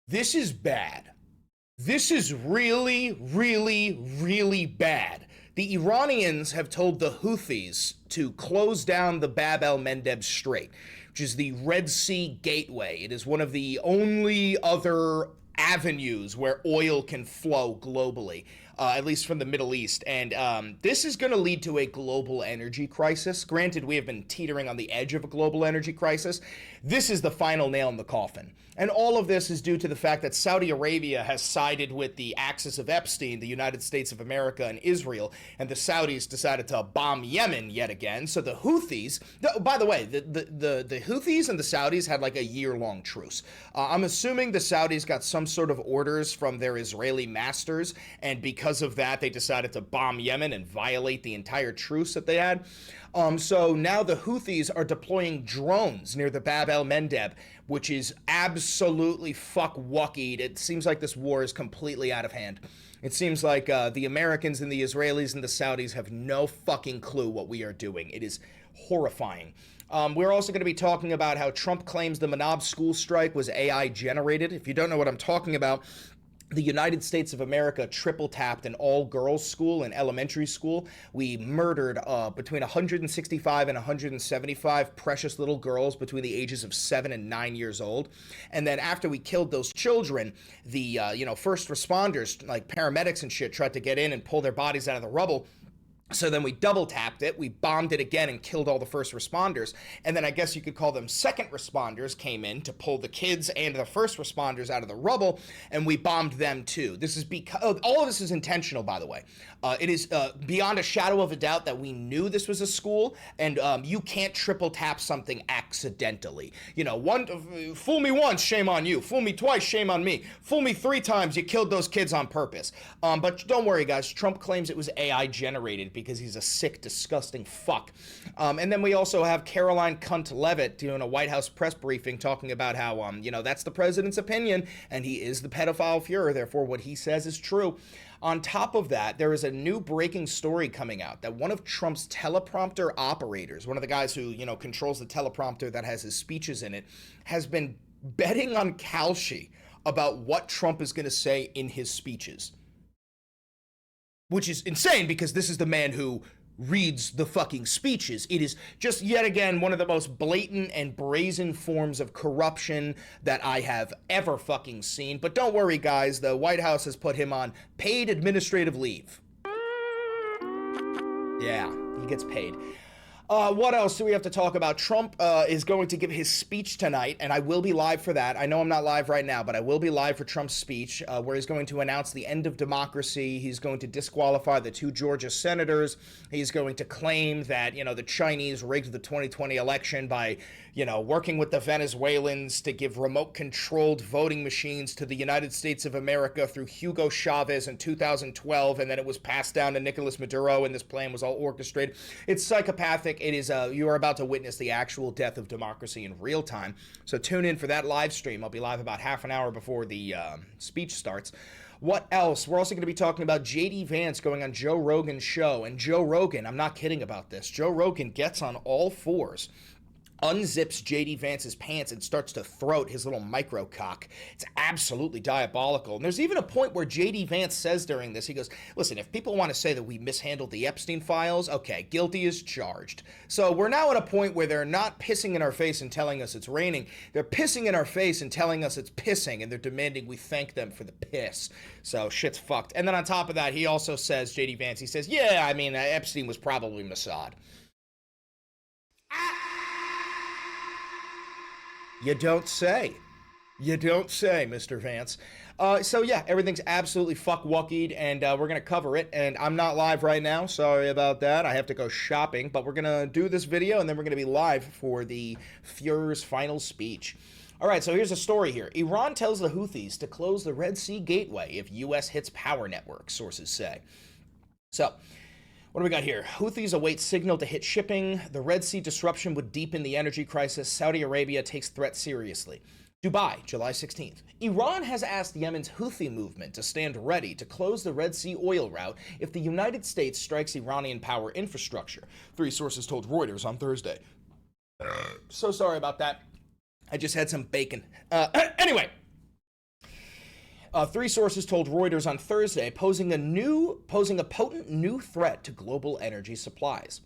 This is bad. This is really, really, really bad. The Iranians have told the Houthis to close down the Bab el-Mandeb Strait, which is the Red Sea gateway. It is one of the only other avenues where oil can flow globally, at least from the Middle East. And this is going to lead to a global energy crisis. Granted, we have been teetering on the edge of a global energy crisis. This is the final nail in the coffin. And all of this is due to the fact that Saudi Arabia has sided with the axis of Epstein, the United States of America and Israel, and the Saudis decided to bomb Yemen yet again. So the Houthis, by the way, the Houthis and the Saudis had like a year-long truce. I'm assuming the Saudis got some sort of orders from their Israeli masters, and because of that, they decided to bomb Yemen and violate the entire truce that they had. So now the Houthis are deploying drones near the Bab el-Mandeb, which is absolutely fuck-wuckied. It seems like this war is completely out of hand. It seems like the Americans and the Israelis and the Saudis have no fucking clue what we are doing. It is horrifying. We're also going to be talking about how Trump claims the MANDEB school strike was AI generated. If you don't know what I'm talking about, the United States of America triple tapped an all-girls school, an elementary school. We murdered between 165 and 175 precious little girls between the ages of 7 and 9 years old. And then after we killed those children, the first responders, like paramedics and shit, tried to get in and pull their bodies out of the rubble. So then we double tapped it, we bombed it again and killed all the first responders. And then I guess you could call them second responders came in to pull the kids and the first responders out of the rubble, and we bombed them too. This is because all of this is intentional, by the way. It is beyond a shadow of a doubt that we knew this was a school, and you can't triple tap something accidentally. You know, fool me once, shame on you. Fool me twice, shame on me. Fool me 3 times, you killed those kids on purpose. But don't worry, guys. Trump claims it was AI generated because he's a sick, disgusting fuck. And then we also have Caroline Cunt Levitt doing a White House press briefing talking about how, that's the president's opinion, and he is the pedophile Fuhrer, therefore what he says is true. On top of that, there is a new breaking story coming out that one of Trump's teleprompter operators, one of the guys who, controls the teleprompter that has his speeches in it, has been betting on Kalshi about what Trump is going to say in his speeches. Which is insane because this is the man who reads the fucking speeches. It is just yet again one of the most blatant and brazen forms of corruption that I have ever fucking seen. But don't worry, guys, the White House has put him on paid administrative leave. Yeah, he gets paid. What else do we have to talk about? Trump is going to give his speech tonight, and I will be live for that. I know I'm not live right now, but I will be live for Trump's speech, where he's going to announce the end of democracy. He's going to disqualify the 2 Georgia senators. He's going to claim that, the Chinese rigged the 2020 election by, working with the Venezuelans to give remote-controlled voting machines to the United States of America through Hugo Chavez in 2012, and then it was passed down to Nicolas Maduro, and this plan was all orchestrated. It's psychopathic. It is, you are about to witness the actual death of democracy in real time. So tune in for that live stream. I'll be live about half an hour before the speech starts. What else? We're also going to be talking about J.D. Vance going on Joe Rogan's show. And Joe Rogan, I'm not kidding about this, Joe Rogan gets on all fours, unzips J.D. Vance's pants and starts to throat his little micro cock. It's absolutely diabolical. And there's even a point where J.D. Vance says during this, he goes, listen, if people want to say that we mishandled the Epstein files, okay, guilty is charged. So we're now at a point where they're not pissing in our face and telling us it's raining. They're pissing in our face and telling us it's pissing, and they're demanding we thank them for the piss. So shit's fucked. And then on top of that, he also says, J.D. Vance, he says, yeah, I mean, Epstein was probably Mossad. You don't say. You don't say, Mr. Vance. So yeah, everything's absolutely fuck-wuckied, and we're going to cover it. And I'm not live right now. Sorry about that. I have to go shopping. But we're going to do this video, and then we're going to be live for the Fuhrer's final speech. All right, so here's a story here. Iran tells the Houthis to close the Red Sea gateway if U.S. hits power network, sources say. So what do we got here? Houthis await signal to hit shipping. The Red Sea disruption would deepen the energy crisis. Saudi Arabia takes threat seriously. Dubai, July 16th. Iran has asked Yemen's Houthi movement to stand ready to close the Red Sea oil route if the United States strikes Iranian power infrastructure, 3 sources told Reuters on Thursday. So sorry about that. I just had some bacon. Anyway. Three sources told Reuters on Thursday, posing a potent new threat to global energy supplies.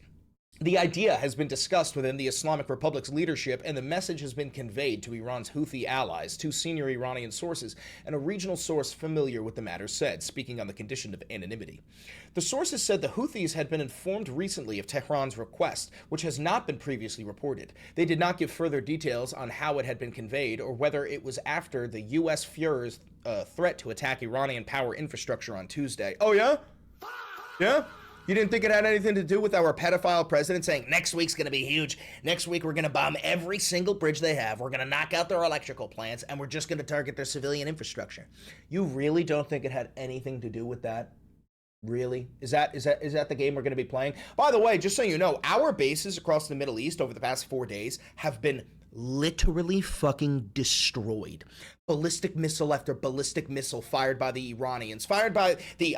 The idea has been discussed within the Islamic Republic's leadership, and the message has been conveyed to Iran's Houthi allies, two senior Iranian sources, and a regional source familiar with the matter said, speaking on the condition of anonymity. The sources said the Houthis had been informed recently of Tehran's request, which has not been previously reported. They did not give further details on how it had been conveyed or whether it was after the U.S. Führer's threat to attack Iranian power infrastructure on Tuesday. Oh, yeah? Yeah? You didn't think it had anything to do with our pedophile president saying, next week's going to be huge. Next week, we're going to bomb every single bridge they have. We're going to knock out their electrical plants, and we're just going to target their civilian infrastructure. You really don't think it had anything to do with that? Really? Is that the game we're going to be playing? By the way, just so you know, our bases across the Middle East over the past 4 days have been literally fucking destroyed. Ballistic missile after ballistic missile fired by the Iranians, fired by the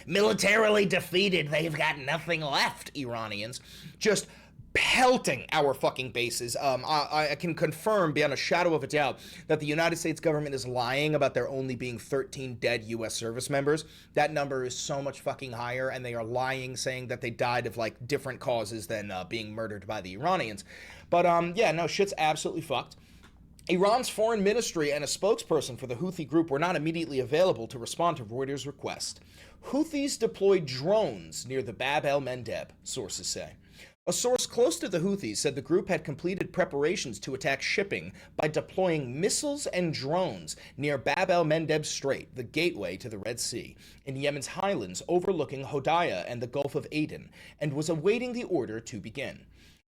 militarily defeated, they've got nothing left Iranians, just pelting our fucking bases. I can confirm beyond a shadow of a doubt that the United States government is lying about there only being 13 dead U.S. service members. That number is so much fucking higher, and they are lying, saying that they died of like different causes than being murdered by the Iranians. But yeah, no, shit's absolutely fucked. Iran's foreign ministry and a spokesperson for the Houthi group were not immediately available to respond to Reuters' request. Houthis deployed drones near the Bab el-Mandeb, sources say. A source close to the Houthis said the group had completed preparations to attack shipping by deploying missiles and drones near Bab el-Mandeb Strait, the gateway to the Red Sea, in Yemen's highlands overlooking Hodeidah and the Gulf of Aden, and was awaiting the order to begin.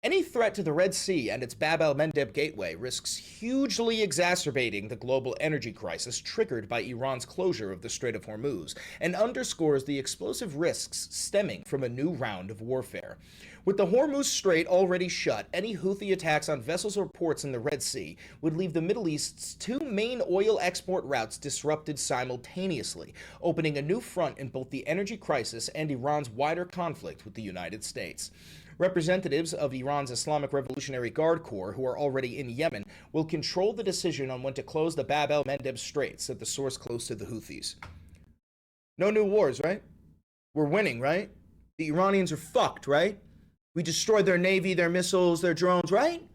Any threat to the Red Sea and its Bab el-Mandeb gateway risks hugely exacerbating the global energy crisis triggered by Iran's closure of the Strait of Hormuz, and underscores the explosive risks stemming from a new round of warfare. With the Hormuz Strait already shut, any Houthi attacks on vessels or ports in the Red Sea would leave the Middle East's two main oil export routes disrupted simultaneously, opening a new front in both the energy crisis and Iran's wider conflict with the United States. Representatives of Iran's Islamic Revolutionary Guard Corps, who are already in Yemen, will control the decision on when to close the Bab el-Mandeb Strait, said the source close to the Houthis. No new wars, right? We're winning, right? The Iranians are fucked, right? We destroyed their navy, their missiles, their drones, right?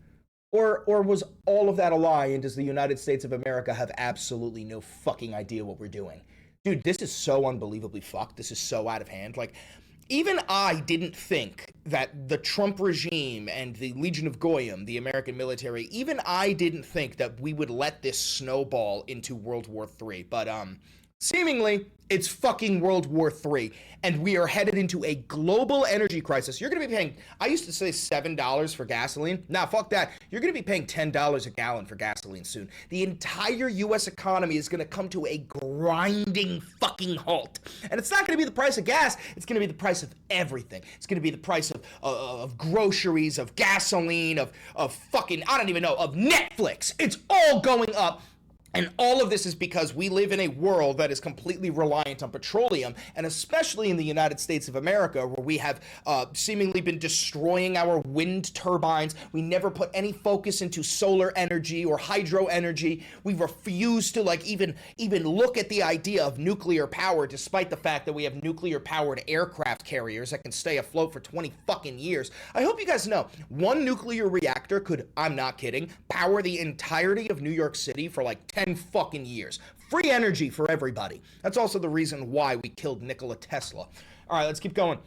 Or was all of that a lie, and does the United States of America have absolutely no fucking idea what we're doing? Dude, this is so unbelievably fucked. This is so out of hand. Like, even I didn't think that the Trump regime and the Legion of Goyim, the American military, even I didn't think that we would let this snowball into World War III. But seemingly, it's fucking World War III, and we are headed into a global energy crisis. You're going to be paying, I used to say $7 for gasoline. Nah, fuck that. You're going to be paying $10 a gallon for gasoline soon. The entire U.S. economy is going to come to a grinding fucking halt. And it's not going to be the price of gas. It's going to be the price of everything. It's going to be the price of groceries, of gasoline, of fucking, I don't even know, of Netflix. It's all going up. And all of this is because we live in a world that is completely reliant on petroleum, and especially in the United States of America, where we have seemingly been destroying our wind turbines. We never put any focus into solar energy or hydro energy. We refuse to even look at the idea of nuclear power, despite the fact that we have nuclear-powered aircraft carriers that can stay afloat for 20 fucking years. I hope you guys know, one nuclear reactor could, I'm not kidding, power the entirety of New York City for like 10 fucking years. Free energy for everybody. That's also the reason why we killed Nikola Tesla. All right, let's keep going.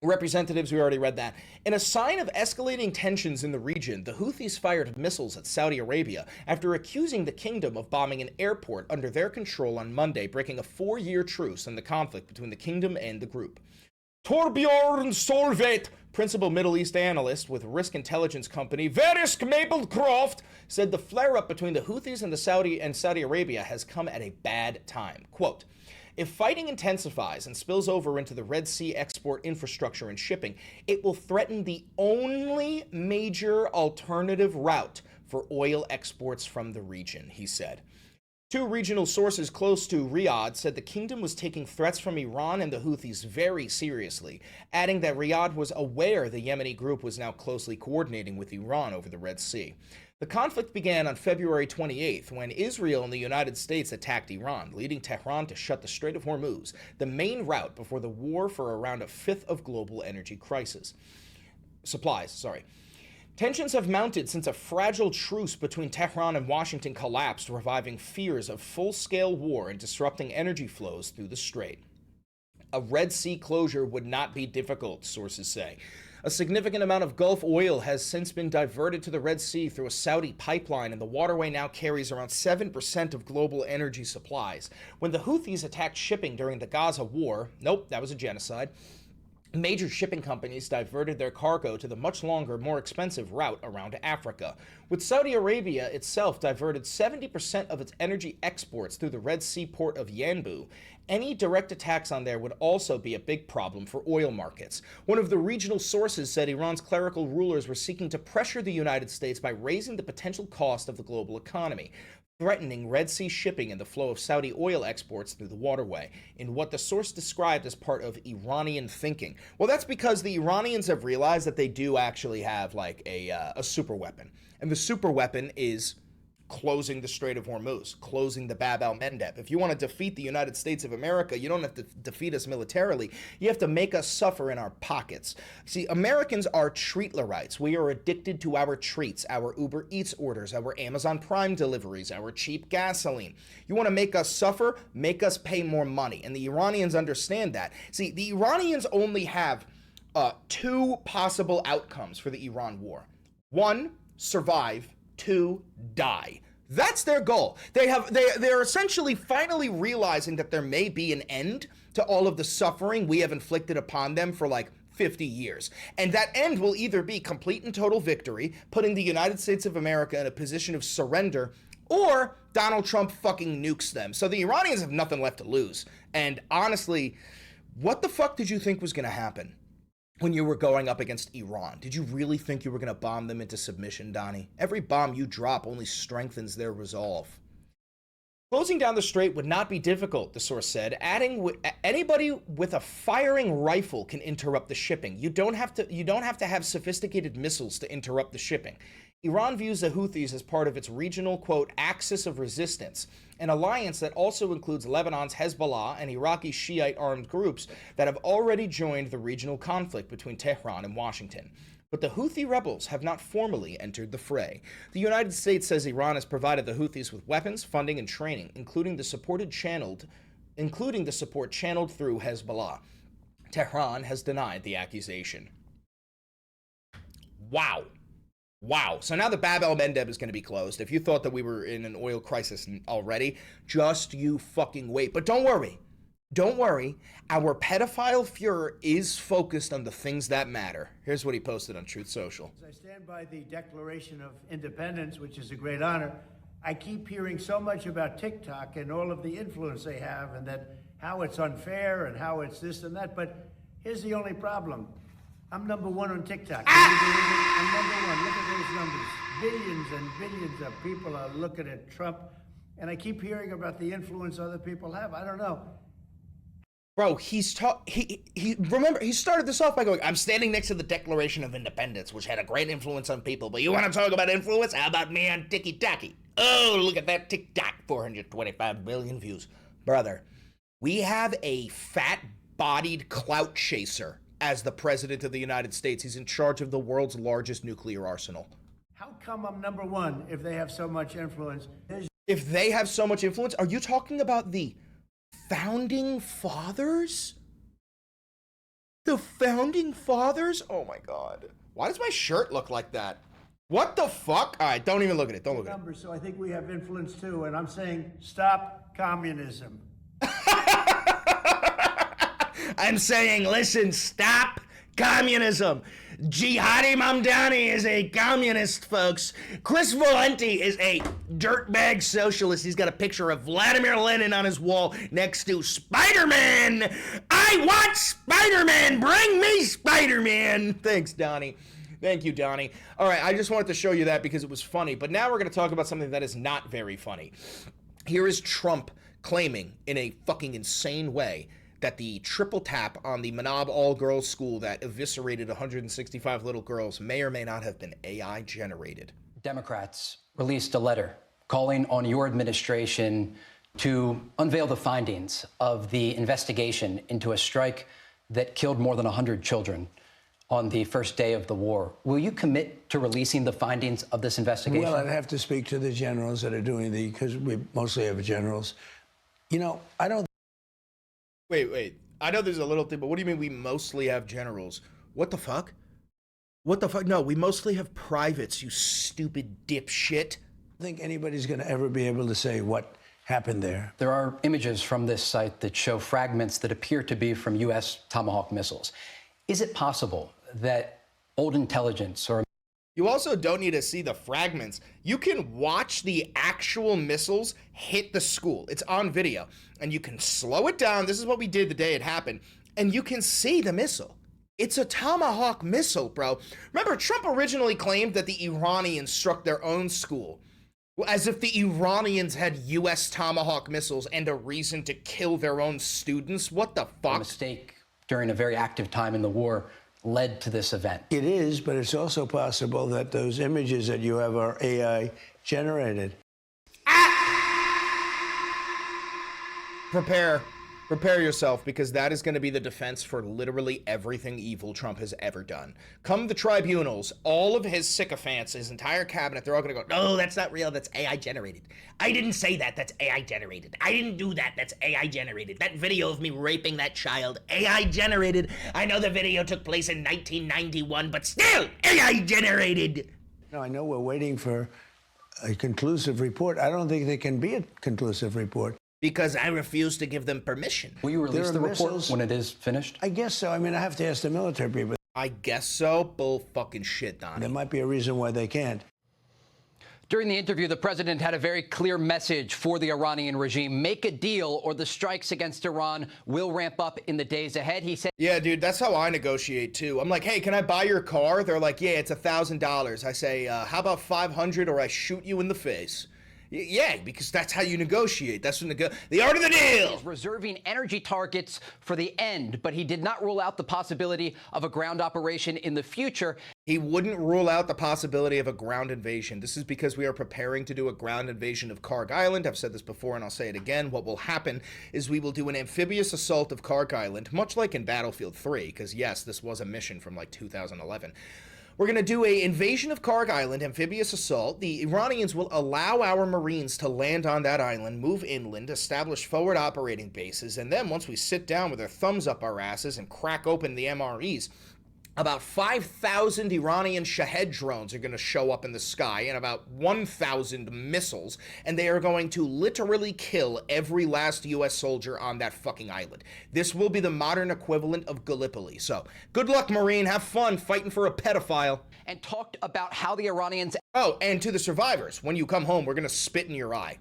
Representatives, we already read that. In a sign of escalating tensions in the region, the Houthis fired missiles at Saudi Arabia after accusing the kingdom of bombing an airport under their control on Monday, breaking a 4-year truce in the conflict between the kingdom and the group. Torbjorn Solveig, principal Middle East analyst with risk intelligence company Verisk Maplecroft, said the flare-up between the Houthis and Saudi Arabia has come at a bad time. Quote, if fighting intensifies and spills over into the Red Sea export infrastructure and shipping, it will threaten the only major alternative route for oil exports from the region, he said. Two regional sources close to Riyadh said the kingdom was taking threats from Iran and the Houthis very seriously, adding that Riyadh was aware the Yemeni group was now closely coordinating with Iran over the Red Sea. The conflict began on February 28th when Israel and the United States attacked Iran, leading Tehran to shut the Strait of Hormuz, the main route before the war for around a fifth of global energy supplies. Tensions have mounted since a fragile truce between Tehran and Washington collapsed, reviving fears of full-scale war and disrupting energy flows through the strait. A Red Sea closure would not be difficult, sources say. A significant amount of Gulf oil has since been diverted to the Red Sea through a Saudi pipeline, and the waterway now carries around 7% of global energy supplies. When the Houthis attacked shipping during the Gaza war, nope, that was a genocide, major shipping companies diverted their cargo to the much longer, more expensive route around Africa. With Saudi Arabia itself diverted 70% of its energy exports through the Red Sea port of Yanbu, any direct attacks on there would also be a big problem for oil markets. One of the regional sources said Iran's clerical rulers were seeking to pressure the United States by raising the potential cost of the global economy, threatening Red Sea shipping and the flow of Saudi oil exports through the waterway, in what the source described as part of Iranian thinking. Well, that's because the Iranians have realized that they do actually have like a super weapon. And the super weapon is closing the Strait of Hormuz, closing the BAB al-Mandeb. If you want to defeat the United States of America, you don't have to defeat us militarily. You have to make us suffer in our pockets. See, Americans are treatlerites. We are addicted to our treats, our Uber Eats orders, our Amazon Prime deliveries, our cheap gasoline. You want to make us suffer? Make us pay more money. And the Iranians understand that. See, the Iranians only have two possible outcomes for the Iran war. One, survive. To die. That's their goal. They're essentially finally realizing that there may be an end to all of the suffering we have inflicted upon them for like 50 years. And that end will either be complete and total victory, putting the United States of America in a position of surrender, or Donald Trump fucking nukes them. So the Iranians have nothing left to lose. And honestly, what the fuck did you think was going to happen when you were going up against Iran? Did you really think you were going to bomb them into submission, Donnie? Every bomb you drop only strengthens their resolve. Closing down the strait would not be difficult, the source said. Anybody with a firing rifle can interrupt the shipping. You don't have to have sophisticated missiles to interrupt the shipping. Iran views the Houthis as part of its regional, quote, axis of resistance, an alliance that also includes Lebanon's Hezbollah and Iraqi Shiite armed groups that have already joined the regional conflict between Tehran and Washington. But the Houthi rebels have not formally entered the fray. The United States says Iran has provided the Houthis with weapons, funding, and training, including the support channeled through Hezbollah. Tehran has denied the accusation. Wow. Wow. So now the BAB al-Mandeb is going to be closed. If you thought that we were in an oil crisis already, just you fucking wait. But don't worry. Don't worry. Our pedophile Fuhrer is focused on the things that matter. Here's what he posted on Truth Social. As I stand by the Declaration of Independence, which is a great honor, I keep hearing so much about TikTok and all of the influence they have and that how it's unfair and how it's this and that. But here's the only problem. I'm number one on TikTok. I'm number one. Look at those numbers. Billions and billions of people are looking at Trump. And I keep hearing about the influence other people have. I don't know. Bro, he started this off by going, I'm standing next to the Declaration of Independence, which had a great influence on people. But you want to talk about influence? How about me on TikTok? Oh, look at that TikTok. 425 million views. Brother, we have a fat-bodied clout chaser as the president of the United States. He's in charge of the world's largest nuclear arsenal. How come I'm number one if they have so much influence? If they have so much influence? Are you talking about the founding fathers? The founding fathers? Oh my God. Why does my shirt look like that? What the fuck? All right, don't even look at it. Don't look at it. So I think we have influence too, and I'm saying stop communism. I'm saying, listen, stop communism. Jihadi Mamdani is a communist, folks. Chris Valenti is a dirtbag socialist. He's got a picture of Vladimir Lenin on his wall next to Spider-Man. I want Spider-Man. Bring me Spider-Man. Thanks, Donnie. Thank you, Donnie. All right, I just wanted to show you that because it was funny. But now we're going to talk about something that is not very funny. Here is Trump claiming in a fucking insane way that the triple tap on the MANDEB all-girls school that eviscerated 165 little girls may or may not have been AI generated. Democrats released a letter calling on your administration to unveil the findings of the investigation into a strike that killed more than 100 children on the first day of the war. Will you commit to releasing the findings of this investigation? Well, I'd have to speak to the generals that are doing because we mostly have generals. You know, I don't... Wait. I know there's a little thing, but what do you mean we mostly have generals? What the fuck? What the fuck? No, we mostly have privates, you stupid dipshit. I think anybody's going to ever be able to say what happened there. There are images from this site that show fragments that appear to be from U.S. Tomahawk missiles. Is it possible that old intelligence or... You also don't need to see the fragments. You can watch the actual missiles hit the school. It's on video. And you can slow it down. This is what we did the day it happened. And you can see the missile. It's a Tomahawk missile, bro. Remember, Trump originally claimed that the Iranians struck their own school. As if the Iranians had U.S. Tomahawk missiles and a reason to kill their own students. What the fuck? A mistake during a very active time in the war led to this event. It is, but it's also possible that those images that you have are AI generated. Prepare yourself, because that is going to be the defense for literally everything evil Trump has ever done. Come the tribunals, all of his sycophants, his entire cabinet, they're all going to go, no, that's not real, that's AI generated. I didn't say that, that's AI generated. I didn't do that, that's AI generated. That video of me raping that child, AI generated. I know the video took place in 1991, but still, AI generated. No, I know we're waiting for a conclusive report. I don't think there can be a conclusive report. Because I refuse to give them permission. Will you release the report when it is finished? I guess so. I mean, I have to ask the military people. I guess so. Bull fucking shit, Donnie. There might be a reason why they can't. During the interview, the president had a very clear message for the Iranian regime. Make a deal or the strikes against Iran will ramp up in the days ahead. He said, yeah, dude, that's how I negotiate, too. I'm like, hey, can I buy your car? They're like, yeah, it's $1,000. I say, how about 500 or I shoot you in the face? Yeah, because that's how you negotiate. That's when the art of the deal. He's reserving energy targets for the end, but he did not rule out the possibility of a ground operation in the future. He wouldn't rule out the possibility of a ground invasion. This is because we are preparing to do a ground invasion of Karg Island. I've said this before and I'll say it again. What will happen is we will do an amphibious assault of Karg Island, much like in Battlefield 3, because yes, this was a mission from like 2011. We're going to do an invasion of Karg Island, amphibious assault. The Iranians will allow our Marines to land on that island, move inland, establish forward operating bases, and then once we sit down with our thumbs up our asses and crack open the MREs, about 5,000 Iranian Shahed drones are going to show up in the sky and about 1,000 missiles, and they are going to literally kill every last U.S. soldier on that fucking island. This will be the modern equivalent of Gallipoli. So, good luck, Marine. Have fun fighting for a pedophile. And talked about how the Iranians... Oh, and to the survivors, when you come home, we're going to spit in your eye.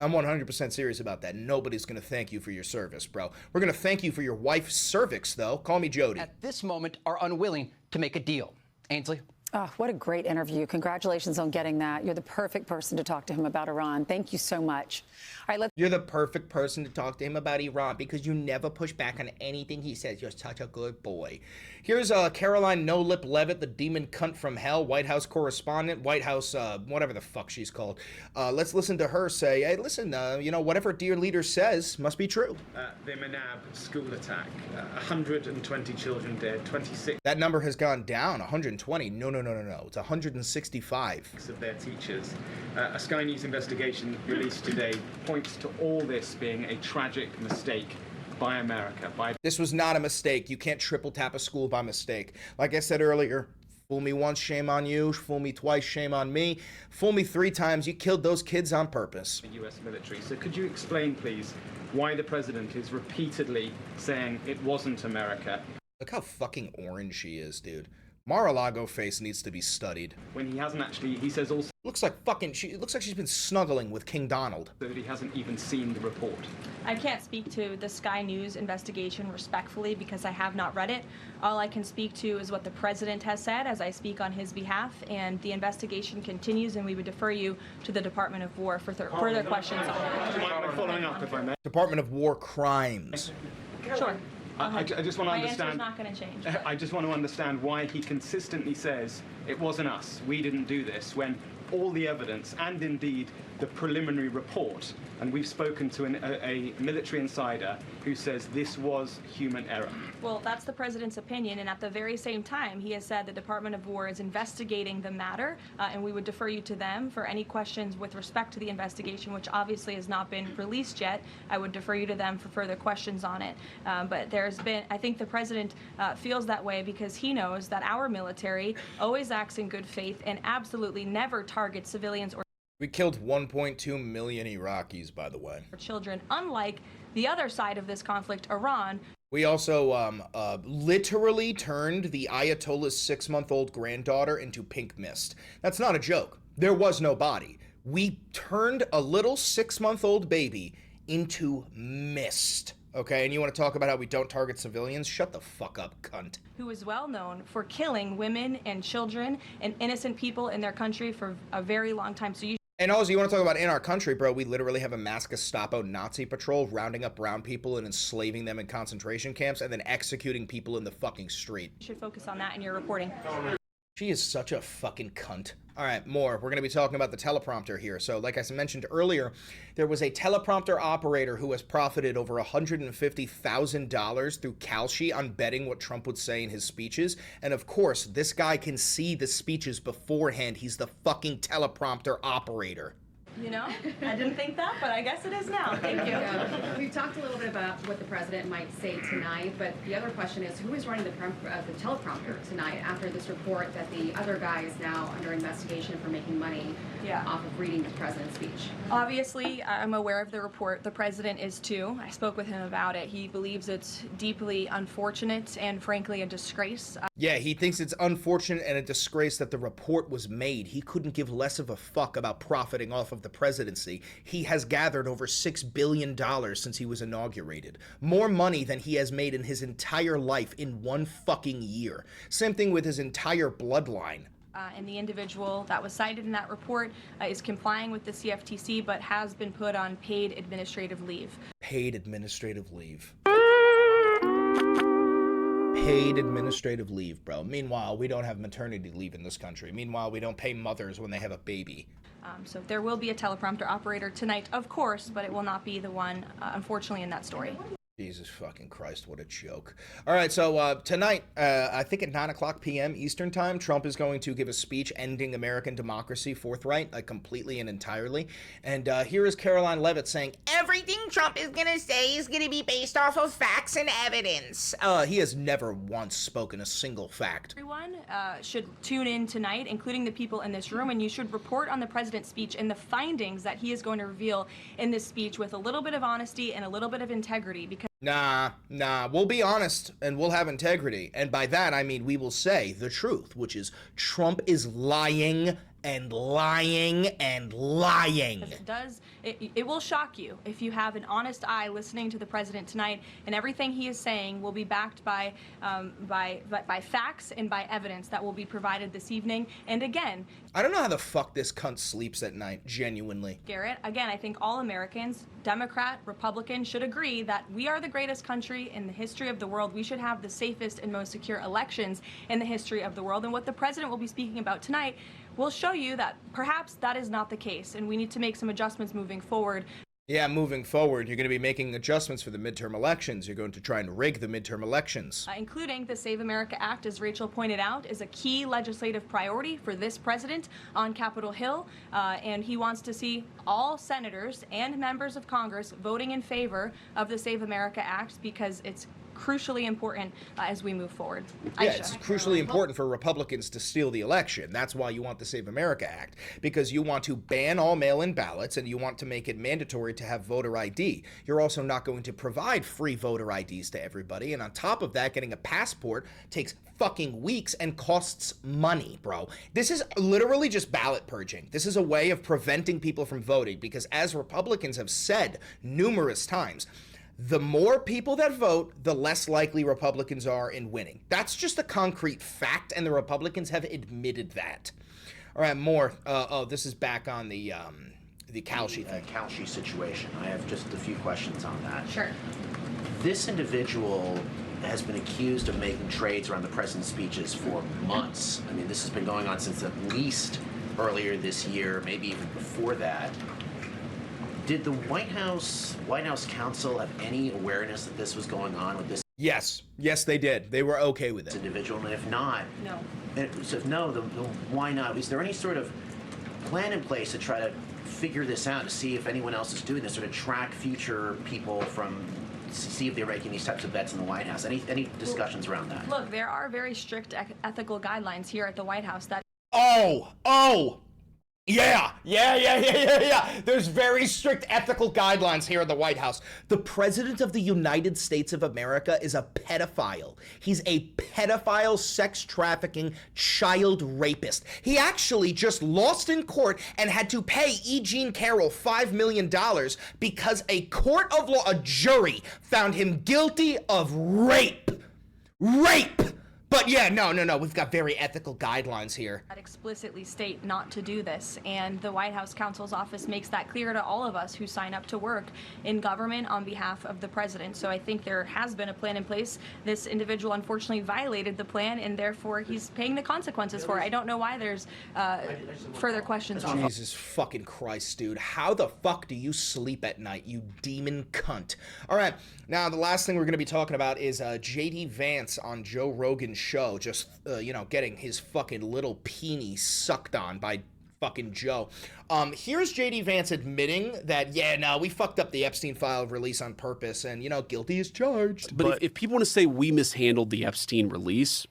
I'm 100% serious about that. Nobody's going to thank you for your service, bro. We're going to thank you for your wife's cervix, though. Call me Jody. At this moment, are unwilling to make a deal. Ainsley? Oh, what a great interview. Congratulations on getting that. You're the perfect person to talk to him about Iran. Thank you so much. All right, You're the perfect person to talk to him about Iran because you never push back on anything he says. You're such a good boy. Here's Caroline No Lip Levitt, the demon cunt from hell, White House correspondent, White House, whatever the fuck she's called. Let's listen to her say, hey, listen, you know, whatever dear leader says must be true. The MANDEB school attack, 120 children dead, 26 That number has gone down, 120. No. It's 165. of their teachers. A Sky News investigation released today points to all this being a tragic mistake by America. This was not a mistake. You can't triple tap a school by mistake. Like I said earlier, fool me once, shame on you. Fool me twice, shame on me. Fool me 3 times, you killed those kids on purpose. The U.S. military. So could you explain, please, why the president is repeatedly saying it wasn't America? Look how fucking orange she is, dude. Mar-a-Lago face needs to be studied. When he hasn't actually, he says also Looks like she's been snuggling with King Donald. that he hasn't even seen the report. I can't speak to the Sky News investigation respectfully because I have not read it. All I can speak to is what the president has said as I speak on his behalf, and the investigation continues, and we would defer you to the Department of War for further questions on it. Following up, if I may. Department of War crimes. Sure. I just want to My understand. answer's not going to change. I just want to understand why he consistently says it wasn't us, we didn't do this, when all the evidence and indeed the preliminary report. And we've spoken to a military insider who says this was human error. Well, that's the president's opinion, and at the very same time, he has said the Department of War is investigating the matter, and we would defer you to them for any questions with respect to the investigation, which obviously has not been released yet. I would defer you to them for further questions on it. But there's been, I think the president feels that way because he knows that our military always acts in good faith and absolutely never targets civilians or We killed 1.2 million Iraqis, by the way. children, unlike the other side of this conflict, Iran. We also literally turned the Ayatollah's 6-month-old granddaughter into pink mist. That's not a joke. There was no body. We turned a little 6-month-old baby into mist. Okay, and you want to talk about how we don't target civilians? Shut the fuck up, cunt. Who is well known for killing women and children and innocent people in their country for a very long time. So And also, you want to talk about in our country, bro, we literally have a mass Gestapo Nazi patrol rounding up brown people and enslaving them in concentration camps and then executing people in the fucking street. you should focus on that in your reporting. She is such a fucking cunt. All right, more. We're going to be talking about the teleprompter here. So, like I mentioned earlier, there was a teleprompter operator who has profited over $150,000 through Kalshi on betting what Trump would say in his speeches. And of course, this guy can see the speeches beforehand. He's the fucking teleprompter operator. You know, I didn't think that, but I guess it is now. Thank you. We've talked a little bit about what the president might say tonight, but the other question is, who is running the teleprompter tonight after this report that the other guy is now under investigation for making money off of reading the president's speech? Obviously, I'm aware of the report. The president is too. I spoke with him about it. He believes it's deeply unfortunate and, frankly, a disgrace. Yeah, he thinks it's unfortunate and a disgrace that the report was made. He couldn't give less of a fuck about profiting off of the presidency. He has gathered over $6 billion since he was inaugurated. More money than he has made in his entire life in one fucking year. Same thing with his entire bloodline. And the individual that was cited in that report is complying with the CFTC, but has been put on paid administrative leave. Paid administrative leave. Paid administrative leave, bro. Meanwhile, we don't have maternity leave in this country. Meanwhile, we don't pay mothers when they have a baby. So there will be a teleprompter operator tonight, of course, but it will not be the one, unfortunately, in that story. Jesus fucking Christ, what a joke. All right, so tonight, I think at 9 o'clock p.m. Eastern Time, Trump is going to give a speech ending American democracy forthright, completely and entirely. And here is Caroline Leavitt saying, everything Trump is going to say is going to be based off of facts and evidence. He has never once spoken a single fact. Everyone should tune in tonight, including the people in this room, and you should report on the president's speech and the findings that he is going to reveal in this speech with a little bit of honesty and a little bit of integrity, because Nah, we'll be honest and we'll have integrity. And by that, I mean we will say the truth, which is Trump is lying and lying and lying. It will shock you if you have an honest eye listening to the president tonight, and everything he is saying will be backed by facts and by evidence that will be provided this evening. And again, I don't know how the fuck this cunt sleeps at night, genuinely. Garrett, again, I think all Americans, Democrat, Republican, should agree that we are the greatest country in the history of the world. We should have the safest and most secure elections in the history of the world. And what the president will be speaking about tonight will show you that perhaps that is not the case, and we need to make some adjustments moving forward. Yeah, moving forward, you're going to be making adjustments for the midterm elections. You're going to try and rig the midterm elections. Including the Save America Act, as Rachel pointed out, is a key legislative priority for this president on Capitol Hill, and he wants to see all senators and members of Congress voting in favor of the Save America Act because it's crucially important as we move forward. Yeah, it's crucially important for Republicans to steal the election. That's why you want the Save America Act, because you want to ban all mail-in ballots and you want to make it mandatory to have voter ID. You're also not going to provide free voter IDs to everybody, and on top of that, getting a passport takes fucking weeks and costs money, bro. This is literally just ballot purging. This is a way of preventing people from voting, because as Republicans have said numerous times, the more people that vote, the less likely Republicans are in winning. That's just a concrete fact, and the Republicans have admitted that. All right, more. This is back on the Kalshi thing. Kalshi situation. I have just a few questions on that. Sure. This individual has been accused of making trades around the president's speeches for months. I mean, this has been going on since at least earlier this year, maybe even before that. Did the White House counsel have any awareness that this was going on with this? Yes, they did. They were okay with it. Individual, and if not, No. So if no, then why not? Is there any sort of plan in place to try to figure this out, to see if anyone else is doing this, or to track future people from, see if they're making these types of bets in the White House? Any discussions around that? Look, there are very strict ethical guidelines here at the White House that Yeah. There's very strict ethical guidelines here in the White House. The President of the United States of America is a pedophile. He's a pedophile, sex trafficking, child rapist. He actually just lost in court and had to pay E. Jean Carroll $5 million because a court of law, a jury, found him guilty of rape. But yeah, no, we've got very ethical guidelines here. That explicitly state not to do this, and the White House counsel's office makes that clear to all of us who sign up to work in government on behalf of the president. So I think there has been a plan in place. This individual unfortunately violated the plan, and therefore he's paying the consequences for it. I don't know why there's further questions on it. Jesus fucking Christ, dude. How the fuck do you sleep at night, you demon cunt? All right, now the last thing we're going to be talking about is J.D. Vance on Joe Rogan's show, just getting his fucking little peenie sucked on by fucking Joe. Here's J.D. Vance admitting that, yeah, no, we fucked up the Epstein file release on purpose, and guilty is charged. But if people want to say we mishandled the Epstein release,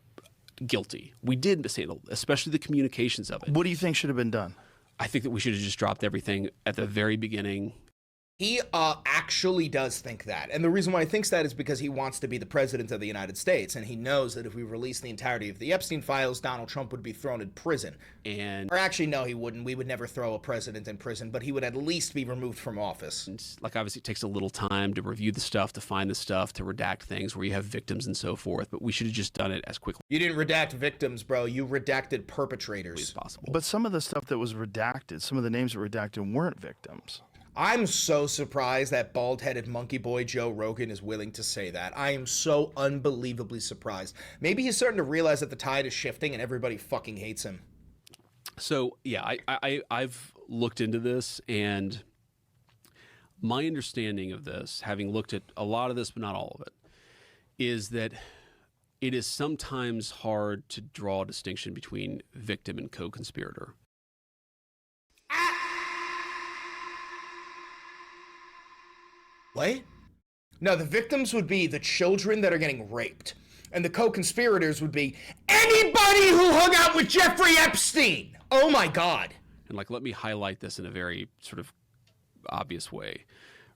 guilty. We did mishandle, especially the communications of it. What do you think should have been done? I think that we should have just dropped everything at the very beginning. He actually does think that. And the reason why he thinks that is because he wants to be the president of the United States. And he knows that if we release the entirety of the Epstein files, Donald Trump would be thrown in prison. Or actually, no, he wouldn't. We would never throw a president in prison, but he would at least be removed from office. And obviously, it takes a little time to review the stuff, to find the stuff, to redact things where you have victims and so forth. But we should have just done it as quickly. You didn't redact victims, bro. You redacted perpetrators. As possible. But some of the stuff that was redacted, some of the names that were redacted weren't victims. I'm so surprised that bald-headed monkey boy Joe Rogan is willing to say that. I am so unbelievably surprised. Maybe he's starting to realize that the tide is shifting and everybody fucking hates him. So, yeah, I've looked into this, and my understanding of this, having looked at a lot of this but not all of it, is that it is sometimes hard to draw a distinction between victim and co-conspirator. What? No, the victims would be the children that are getting raped. And the co-conspirators would be anybody who hung out with Jeffrey Epstein. Oh my God. And let me highlight this in a very sort of obvious way.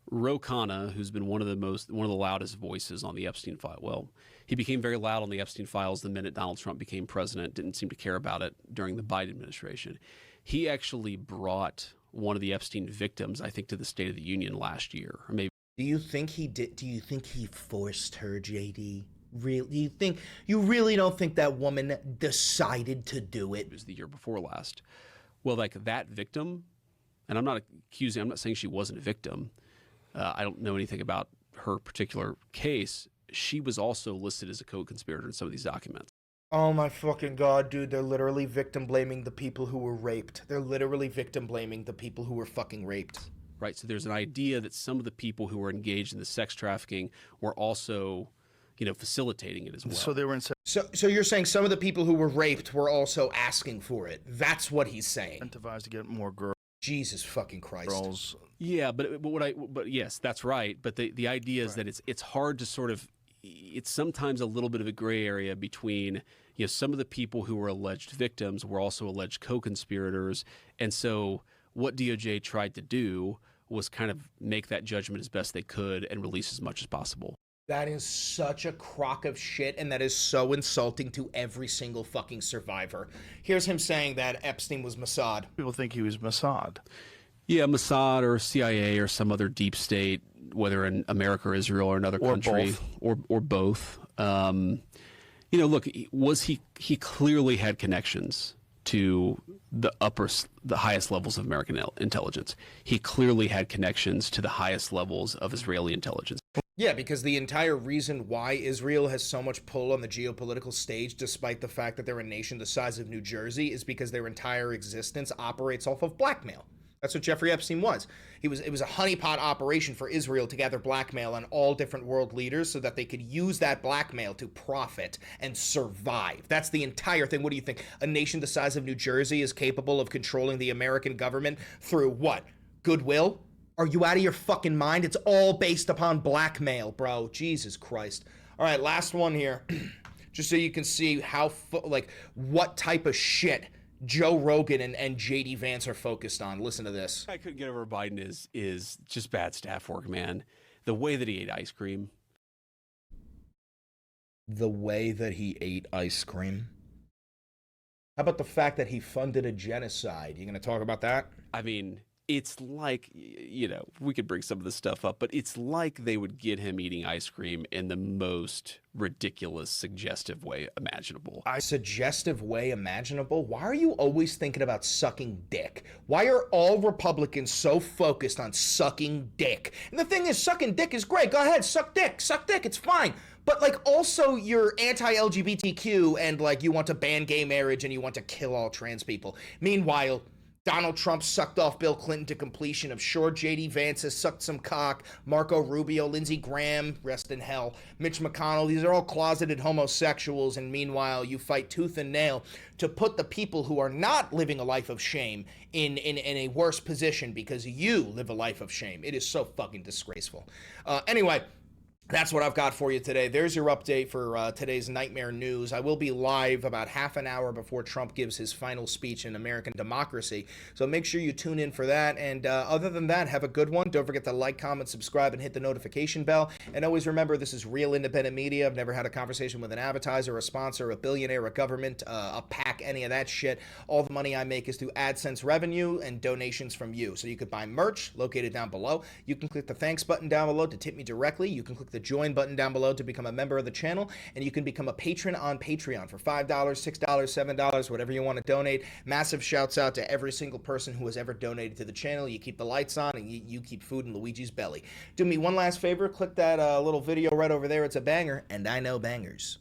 Ro Khanna, who's been one of the loudest voices on the Epstein file. Well, he became very loud on the Epstein files the minute Donald Trump became president, didn't seem to care about it during the Biden administration. He actually brought one of the Epstein victims, I think, to the State of the Union last year, or maybe. Do you think he did? Do you think he forced her, JD? Really? You really don't think that woman decided to do it? It was the year before last. Well, that victim, and I'm not saying she wasn't a victim. I don't know anything about her particular case. She was also listed as a co-conspirator in some of these documents. Oh my fucking God, dude. They're literally victim blaming the people who were raped. They're literally victim blaming the people who were fucking raped. Right, so there's an idea that some of the people who were engaged in the sex trafficking were also, facilitating it as well. So they were So you're saying some of the people who were raped were also asking for it? That's what he's saying. Incentivized to get more girls. Jesus fucking Christ. Girls. Yeah, but yes, that's right. But the idea is that it's hard to sort of, it's sometimes a little bit of a gray area between, some of the people who were alleged victims were also alleged co-conspirators, and so what DOJ tried to do was kind of make that judgment as best they could and release as much as possible. That is such a crock of shit, and that is so insulting to every single fucking survivor. Here's him saying that Epstein was Mossad. People think he was Mossad. Yeah, Mossad or CIA or some other deep state, whether in America or Israel or another country. Or both. Look, he clearly had connections to the highest levels of American intelligence. He clearly had connections to the highest levels of Israeli intelligence. Yeah, because the entire reason why Israel has so much pull on the geopolitical stage, despite the fact that they're a nation the size of New Jersey, is because their entire existence operates off of blackmail. That's what Jeffrey Epstein was. It was a honeypot operation for Israel to gather blackmail on all different world leaders so that they could use that blackmail to profit and survive. That's the entire thing. What do you think? A nation the size of New Jersey is capable of controlling the American government through what? Goodwill? Are you out of your fucking mind? It's all based upon blackmail, bro. Jesus Christ. All right, last one here. Just so you can see how, what type of shit Joe Rogan and JD Vance are focused on. Listen to this. I couldn't get over Biden is just bad staff work, man. The way that he ate ice cream. The way that he ate ice cream? How about the fact that he funded a genocide? You going to talk about that? I mean, it's like, you know, we could bring some of this stuff up, but it's like they would get him eating ice cream in the most ridiculous, suggestive way imaginable. Suggestive way imaginable? Why are you always thinking about sucking dick? Why are all Republicans so focused on sucking dick? And the thing is, sucking dick is great. Go ahead, suck dick, it's fine. But, also, you're anti-LGBTQ and, you want to ban gay marriage and you want to kill all trans people. Meanwhile, Donald Trump sucked off Bill Clinton to completion. I'm sure J.D. Vance has sucked some cock. Marco Rubio, Lindsey Graham, rest in hell. Mitch McConnell, these are all closeted homosexuals. And meanwhile, you fight tooth and nail to put the people who are not living a life of shame in a worse position because you live a life of shame. It is so fucking disgraceful. Anyway, that's what I've got for you today. There's your update for today's Nightmare News. I will be live about half an hour before Trump gives his final speech in American democracy. So make sure you tune in for that. And other than that, have a good one. Don't forget to like, comment, subscribe, and hit the notification bell. And always remember, this is real independent media. I've never had a conversation with an advertiser, a sponsor, a billionaire, a government, a PAC, any of that shit. All the money I make is through AdSense revenue and donations from you. So you could buy merch located down below. You can click the thanks button down below to tip me directly. You can click the join button down below to become a member of the channel, and you can become a patron on Patreon for $5, $6, $7, whatever you want to donate. Massive shouts out to every single person who has ever donated to the channel. You keep the lights on and you keep food in Luigi's belly. Do me one last favor, click that little video right over there. It's a banger, and I know bangers.